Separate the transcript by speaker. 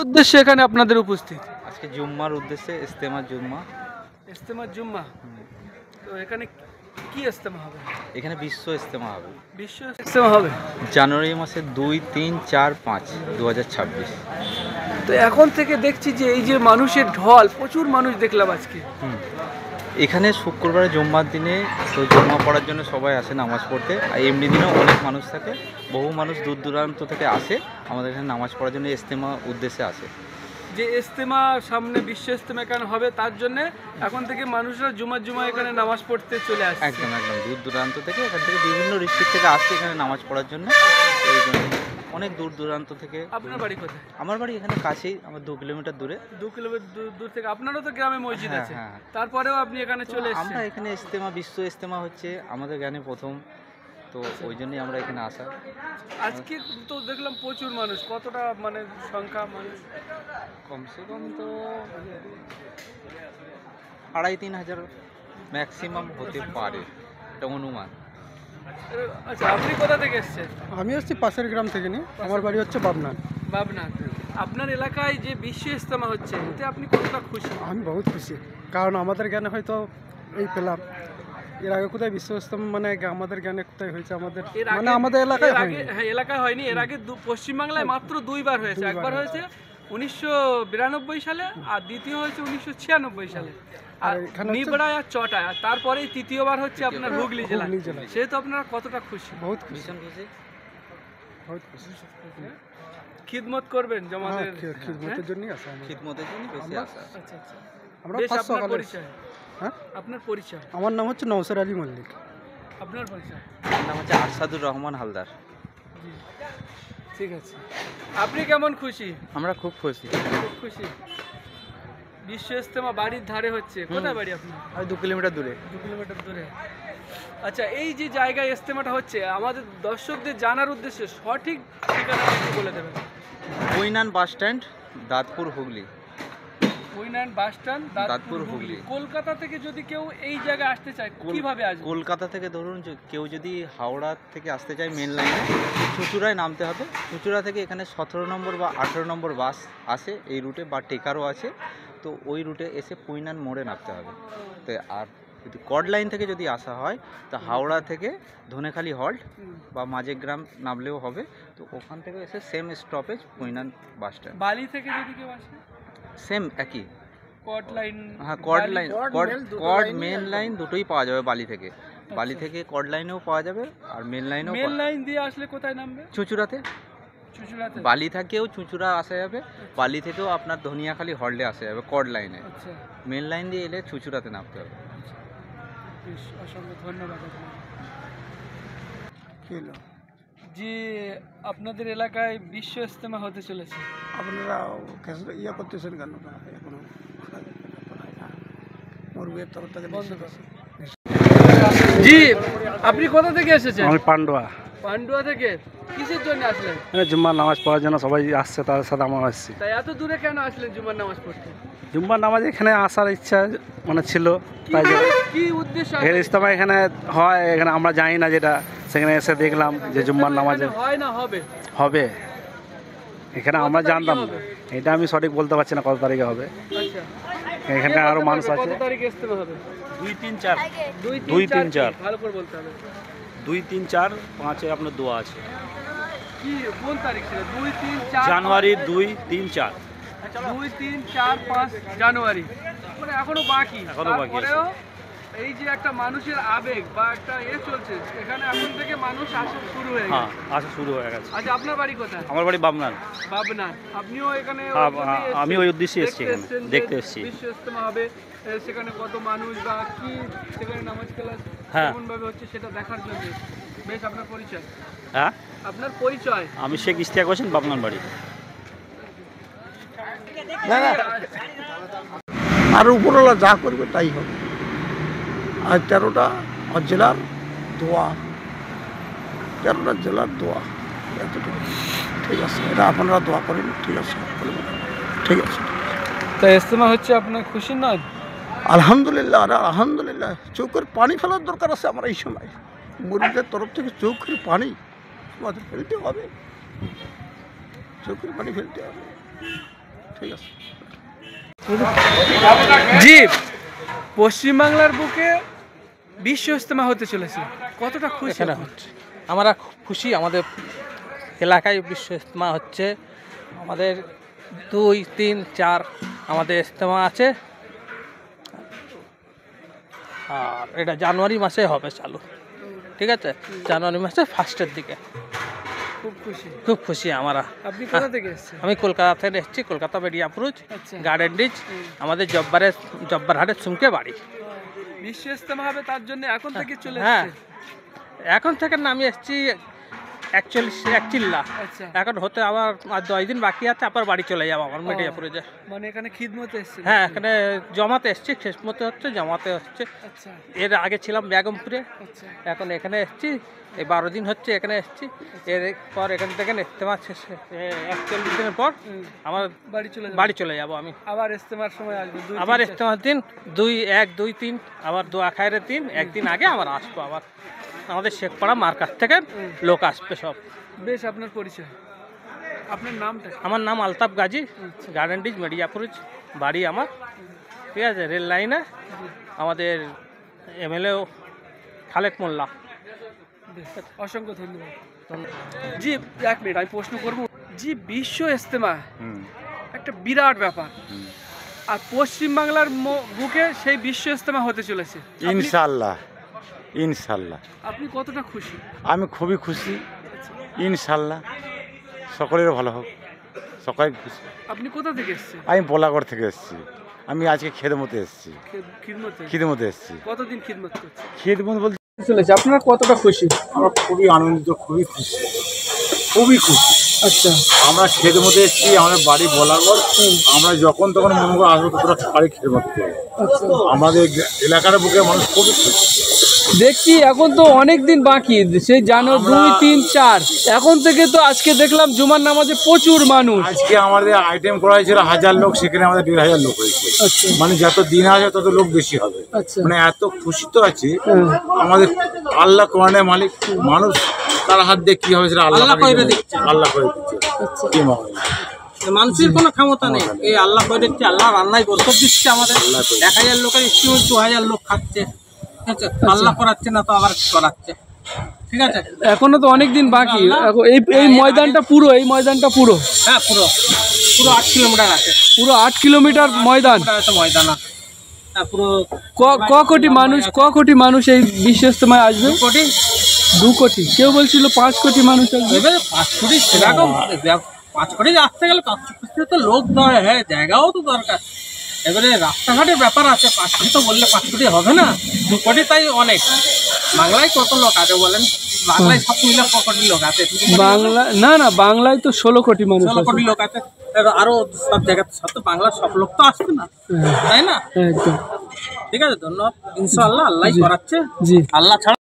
Speaker 1: উদ্দেশ্যে এখানে আপনাদের উপস্থিত?
Speaker 2: আজকে জুম্মার উদ্দেশ্যে ইস্তেমা জুম্মা।
Speaker 1: ইস্তেমা জুম্মা। তো এখানে কি ইস্তেমা হবে?
Speaker 2: এখানে বিশ্ব ইস্তেমা হবে।
Speaker 1: বিশ্ব ইস্তেমা হবে
Speaker 2: জানুয়ারি মাসের 2, 3, 4, 5, 2026।
Speaker 1: তো এখন থেকে দেখছি যে এই যে মানুষের ঢল, প্রচুর মানুষ দেখলাম আজকে।
Speaker 2: এখানে শুক্রবারে জুম্মার দিনে তো জুম্মা পড়ার জন্য সবাই আসে নামাজ পড়তে, আর এমনি দিনেও অনেক মানুষ থাকে। বহু মানুষ দূর দূরান্ত থেকে আসে আমাদের এখানে নামাজ পড়ার জন্য, ইস্তেমা উদ্দেশ্যে আসে।
Speaker 1: যে ইস্তেমা সামনে বিশ্ব ইস্তেমা এখানে হবে, তার জন্য এখন থেকে মানুষরা জুমা এখানে নামাজ পড়তে চলে আসে।
Speaker 2: একদম দূর দূরান্ত থেকে, এখান থেকে বিভিন্ন ডিস্ট্রিক্ট থেকে আসছে এখানে নামাজ পড়ার জন্য। এই জন্য অনেক দূর দূরান্ত থেকে।
Speaker 1: আপনার বাড়ি কোথায়?
Speaker 2: আমার বাড়ি এখানে কাছেই, আমার 2 কিলোমিটার দূরে।
Speaker 1: 2 কিলোমিটার দূর থেকে। আপনারও তো গ্রামে মসজিদ আছে, তারপরেও আপনি এখানে চলে এসেছেন।
Speaker 2: আমরা এখানে ইস্তেমা, বিশ্ব ইস্তেমা হচ্ছে আমাদের জ্ঞানে প্রথম, তো ওই জন্যই আমরা এখানে আসা।
Speaker 1: আজকে তো দেখলাম প্রচুর মানুষ, কতটা মানে সংখ্যা মানুষ?
Speaker 2: কমসে কম তো 2,500-3 হাজার ম্যাক্সিমাম হতে পারে, এটা অনুমান।
Speaker 1: আচ্ছা, আপনি কোথা থেকে এসেছেন?
Speaker 3: আমি আসছি পাশের গ্রাম থেকে নিয়ে, আমার বাড়ি হচ্ছে বাবনা।
Speaker 1: আপনার এলাকায় যে বিশ্ব ইস্তেমা হচ্ছে, এতে আপনি কতটা খুশি?
Speaker 3: আমি বহুত খুশি, কারণ আমাদের জ্ঞানে হয়তো এই পেলাম, এর আগে কোথায় বিশ্ব ইস্তেমা মানে আমাদের জ্ঞানে কোথায় হয়েছে, আমাদের মানে আমাদের এলাকায় হয়নি।
Speaker 1: হ্যাঁ, এলাকায় হয়নি। এর আগে পশ্চিমবাংলায় মাত্র 2 বার হয়েছে। একবার হয়েছে 1992 সালে, আর দ্বিতীয় হয়েছে 1996 সালে, আর নিবড়ায় আর চটায়, আর তারপরেই তৃতীয়বার হচ্ছে আপনার হুগলি জেলায়। সেহেতু আপনারা কতটা খুশি?
Speaker 3: বহুত খুশি,
Speaker 1: বহুত খুশি। খিদমত করবেন জমাদের,
Speaker 3: খিদমতের জন্যই আসা,
Speaker 2: খিদমতের জন্য বেশি আসা।
Speaker 1: আচ্ছা।
Speaker 3: আমরা
Speaker 1: আপনার পরিচয়?
Speaker 3: হ্যাঁ,
Speaker 1: আপনার পরিচয়?
Speaker 3: আমার নাম হচ্ছে নওসার আলী মল্লিক।
Speaker 1: আপনার পরিচয়?
Speaker 2: আমার নাম হচ্ছে আরশাদুর রহমান হালদার।
Speaker 1: ঠিক আছে। আপনি কেমন খুশি?
Speaker 2: আমরা খুব খুশি।
Speaker 1: খুব খুশি। বিশ্ব ইস্তেমা বাড়ির ধারে হচ্ছে। কোথায় বাড়ি আপনার?
Speaker 2: 2 কিলোমিটার দূরে।
Speaker 1: 2 কিলোমিটার দূরে। আচ্ছা, এই যে জায়গায় ইস্তেমাটা হচ্ছে, আমাদের দর্শকদের জানার উদ্দেশ্যে সঠিক ঠিকানাটা একটু বলে দেবেন।
Speaker 2: বইনান বাস স্ট্যান্ড, দাঁতপুর, হুগলি।
Speaker 1: বইনান বাস স্ট্যান্ড,
Speaker 2: দাঁতপুর, হুগলি।
Speaker 1: কলকাতা থেকে যদি কেউ এই জায়গায় আসতে চায়, কিভাবে আসবে?
Speaker 2: কলকাতা থেকে ধরুন কেউ যদি হাওড়া থেকে আসতে চায়, মেন লাইনে চুঁচুড়ায় নামতে হবে। চুঁচুড়া থেকে এখানে 17 নম্বর বা 18 নম্বর বাস আসে এই রুটে, বা টেকারও আছে, তো ওই রুটে এসে পুইনান মোড়ে নামতে হবে। তো আর যদি কড লাইন থেকে যদি আসা হয়, তো হাওড়া থেকে ধনেখালি হল্ট বা মাঝেগ্রাম নামলেও হবে। তো ওখান থেকে এসে same stoppage Puinan bus stand.
Speaker 1: বালি থেকে যদি কেউ আসে,
Speaker 2: সেম একই
Speaker 1: কড লাইন।
Speaker 2: হ্যাঁ, কড মেন লাইন দুটোই পাওয়া যাবে বালি থেকে। বালি থেকে কড লাইনেও পাওয়া যাবে, আর মেন লাইনেও।
Speaker 1: মেন লাইন দিয়ে আসলে কোথায় নামবে?
Speaker 2: চুঁচুড়াতে। বালি থেকেও চুঁচুড়া আসা যাবে, বালি থেকেও আপনার ধনিয়াখালি হল্টে আসা যাবে কড লাইনে। মেন লাইন দিয়ে এলে চুঁচুড়াতে নামতে হবে।
Speaker 1: অসংখ্য ধন্যবাদ। যে আপনাদের এলাকায় বিশ্ব ইস্তেমা হতে চলেছে,
Speaker 3: আপনারা ইয়ে করতেছেন কেন? এখনো মুরগির তরফ থেকে
Speaker 1: জি, আপনি কোথা থেকে এসেছেন?
Speaker 3: আমি
Speaker 1: পান্ডুয়া থেকে। কিসের জন্য আসলেন?
Speaker 3: জুম্মার নামাজ পড়ার জন্য সবাই আসছে, তার সাথে আমার আসছি।
Speaker 1: তাই এত দূরে কেন আসলেন জুম্মার নামাজ পড়তে?
Speaker 3: জুম্মার নামাজ এখানে আসার ইচ্ছা মানে ছিল, তাই
Speaker 1: কি উদ্দেশ্য?
Speaker 3: ইস্তেমা এখানে হয়, এখানে আমরা জানি না, যেটা সেখানে এসে দেখলাম যে জুম্মার নামাজে
Speaker 1: হয় না হবে
Speaker 3: এখানে আমরা জানতাম না। এটা আমি সঠিক বলতে পারছি না কত তারিখে হবে।
Speaker 1: আচ্ছা,
Speaker 3: এখানে আরো মানুষ আছে।
Speaker 1: কত তারিখে ইস্তেমা হবে?
Speaker 3: 2, 3, 4
Speaker 1: 2, 3, 4 ভালো করে বলতে হবে।
Speaker 3: 2, 3, 4, 5 আপনার দোয়া আছে।
Speaker 1: কি কোন তারিখ ছিল? 2, 3, 4
Speaker 3: জানুয়ারি 2, 3, 4।
Speaker 1: 2, 3, 4, 5 জানুয়ারি, মানে এখনো বাকি। তারপরেও এই যে একটা মানুষের আবেগ বা একটা চলছে, এখানে এখন থেকে মানুষ আসা শুরু হয়ে গেছে।
Speaker 3: আসা শুরু হয়ে গেছে।
Speaker 1: আচ্ছা, আপনার বাড়ি কোথায়?
Speaker 3: আমার বাড়ি বাবনা।
Speaker 1: আপনিও এখানে?
Speaker 3: আমি ওই উদ্দেশ্যে এসেছি, দেখতে এসেছি
Speaker 1: বিশ্ব ইস্তেমা হবে, সেখানে কত মানুষ বা কি সেখানে নামাজ ক্লাস কেমন ভাবে হচ্ছে সেটা দেখার জন্য। বেশ, আপনার পরিচয়?
Speaker 3: হ্যাঁ,
Speaker 1: আপনার পরিচয়?
Speaker 3: আমি শেখ ইশতিয়াক হোসেন, বাবনার বাড়ি।
Speaker 4: আর উপরওয়ালা যা করবে তাই হবে। আর 13টা জেলার দোয়া, 13টা জেলার দোয়া, এতটুকু। ঠিক আছে, এটা আপনারা দোয়া করেন। ঠিক আছে, ঠিক আছে।
Speaker 1: তাই ইস্তেমা হচ্ছে, আপনার খুশি নয়?
Speaker 4: আলহামদুলিল্লাহ, আর আলহামদুলিল্লাহ। চোখের পানি ফেলার দরকার আছে আমার এই সময়। মুরিদের তরফ থেকে চোখের পানি আমাদের ফেলতে হবে, চোখের পানি ফেলতে হবে। ঠিক আছে।
Speaker 1: জি, পশ্চিমবাংলার বুকে বিশ্ব ইজতেমা হতে চলেছে, কতটা খুশি
Speaker 5: এখানে
Speaker 1: আপনি?
Speaker 5: হচ্ছে আমরা খুব খুশি। আমাদের এলাকায় বিশ্ব ইজতেমা হচ্ছে। আমাদের 2, 3, 4 আমাদের ইজতেমা আছে। আর এটা জানুয়ারি মাসে হবে চালু, ঠিক আছে? জানুয়ারি মাসে ফার্স্টের দিকে।
Speaker 1: খুব খুশি।
Speaker 5: খুব খুশি আমরা।
Speaker 1: আপনি কোথা থেকে এসেছেন?
Speaker 5: আমি কলকাতা থেকে এসেছি, কলকাতা বেরিয়াপুর
Speaker 1: আচ্ছা।
Speaker 5: Garden Reach. আমাদের জব্বারহাটের চুমকে বাড়ি।
Speaker 1: বিশ্ব ইজতেমা হবে তার জন্য এখন থেকে চলে
Speaker 5: হ্যাঁ,
Speaker 1: এসেছেন?
Speaker 5: এখন থেকে না, আমি এসেছি 41 চিল্লা।
Speaker 1: আচ্ছা,
Speaker 5: এখন হতে আবার 10 দিন বাকি আছে, আবার বাড়ি চলে যাবো আমার মিডিয়াপুরে যে।
Speaker 1: মানে এখানে খিদমতে এসেছেন?
Speaker 5: হ্যাঁ, এখানে জমাতে এসেছি, শেষমতে হচ্ছে জমাতে হচ্ছে।
Speaker 1: আচ্ছা
Speaker 5: এর আগে ছিলাম বেগমপুরে,
Speaker 1: আচ্ছা।
Speaker 5: এখন এখানে এসেছি। এই 12 দিন হচ্ছে এখানে এসেছি। এরপর এখান থেকে ইজতেমা শেষে 41 দিনের পর
Speaker 1: হুম,
Speaker 5: আমার
Speaker 1: বাড়ি চলে
Speaker 5: যাব আমি।
Speaker 1: আবার ইজতেমার সময় আসবে?
Speaker 5: আবার ইজতেমার দিন 1, 2, 3 আবার দোয়া খায়ের দিন একদিন আগে আবার আসবো। আবার আমাদের শেখপাড়া মার্কাজ থেকে লোক আসবে সব।
Speaker 1: বেশ, আপনার পরিচয়, আপনার নামটা কি?
Speaker 5: আমার নাম আলতাফ গাজী,
Speaker 1: আচ্ছা।
Speaker 5: গার্ডেন ডিজ মেডিয়াপুর বাড়ি আমার, ঠিক আছে? রেল লাইনে আমাদের এমএলএ খালেক মোল্লা।
Speaker 1: বেশ, অসংখ্য ধন্যবাদ। জি, 1 মিনিট আমি প্রশ্ন করব। জি, বিশ্ব ইজতেমা একটা বিরাট ব্যাপার, আর পশ্চিমবাংলার বুকে সেই বিশ্ব ইজতেমা হতে চলেছে।
Speaker 6: ইনশাল্লাহ, ইনশাল্লাহ
Speaker 1: আপনি কতটা খুশি?
Speaker 6: আমি খুবই খুশি।
Speaker 1: আচ্ছা।
Speaker 6: ইনশাল্লাহ সকলের ভালো হোক, সকলে খুশি।
Speaker 1: আপনি কোথা থেকে এসেছেন?
Speaker 6: আমি বোলাগড় থেকে এসেছি। আমি আজকে খেদমতে এসেছি,
Speaker 1: খিদমতে?
Speaker 6: খিদমতে এসেছি।
Speaker 1: কতদিন খিদমত করছেন?
Speaker 6: খেদমত বলতে
Speaker 1: চলেছে, আপনারা কতটা খুশি?
Speaker 4: আমরা খুবই আনন্দিত, খুবই খুশি, খুবই খুশি।
Speaker 1: আচ্ছা
Speaker 4: আমরা খেদমতে এসেছি, আমাদের বাড়ি বোলাগড়। আমরা যখন তখন মনে করে আসবো তোরা সবাই খেদমত করবো।
Speaker 1: আচ্ছা।
Speaker 4: আমাদের এলাকার বুকে মানুষ খুবই খুশি।
Speaker 1: দেখছি এখন তো অনেক দিন বাকি, সেই জানুয়ারি 2, 3, 4 এখন থেকে তো আজকে দেখলাম জুমার নামাজে প্রচুর মানুষ।
Speaker 4: আজকে আমাদের আইটেম করা হয়েছিল 1000 লোক, সেখানে আমাদের 1500 লোক হয়েছে।
Speaker 1: আচ্ছা
Speaker 4: মানে যত দিন আসে তত লোক বেশি হবে।
Speaker 1: আচ্ছা।
Speaker 4: মানে এত খুশি তো আছি আমাদের। আল্লাহ কোরআনের মালিক, মানুষ তার হাত দিয়ে কি হবে সেটা আল্লাহ করে দিচ্ছে। আল্লাহ করে দিচ্ছে। কি মনে হয়?
Speaker 5: মানুষের কোনো ক্ষমতা নেই, এই আল্লাহ করে দিচ্ছে। আল্লাহ রান্নায় বরকত দিচ্ছে আমাদের। 1000 লোকের স্টিমেট 2000 লোক খাচ্ছে, ঠিক আছে? আল্লাহ করাচ্ছে না তো আবার করাচ্ছে, ঠিক আছে?
Speaker 1: এখনো তো অনেক দিন বাকি। এই ময়দানটা পুরো, এই ময়দানটা পুরো?
Speaker 5: হ্যাঁ, পুরো 8 কিলোমিটার আছে।
Speaker 1: পুরো 8 কিলোমিটার ময়দান।
Speaker 5: ময়দান আছে। হ্যাঁ, পুরো
Speaker 1: ক কোটি মানুষ এই বিশ্ব ইজতেমায় আসবে?
Speaker 5: 2 কোটি।
Speaker 1: 2 কোটি, কেউ বলছিল 5 কোটি মানুষ আসবে।
Speaker 5: এবারে 5 কোটি সেরকম 5 কোটি আসতে গেলে 5 কোটি তো লোক নয়, হ্যাঁ, জায়গাও তো দরকার। এবারে রাস্তাঘাটের ব্যাপার আছে। 5 কোটি তো বললে 5 কোটি হবে না, 2 কোটি তাই অনেক। বাংলায় কত লোক আছে বলেন? বাংলায় সব মিলে ক কোটি লোক আছে?
Speaker 1: বাংলা না, বাংলায় তো 16 কোটি মানুষ
Speaker 5: 16
Speaker 1: আছে।
Speaker 5: কোটি লোক আছে। আরো সব জায়গাতে, সব তো বাংলার সব লোক তো আসবে না, তাই না?
Speaker 1: একদম।
Speaker 5: ঠিক আছে, ধন্যবাদ। ইনশাআল্লাহ আল্লাহ করাচ্ছে।
Speaker 1: জি।
Speaker 5: আল্লাহ ছাড়া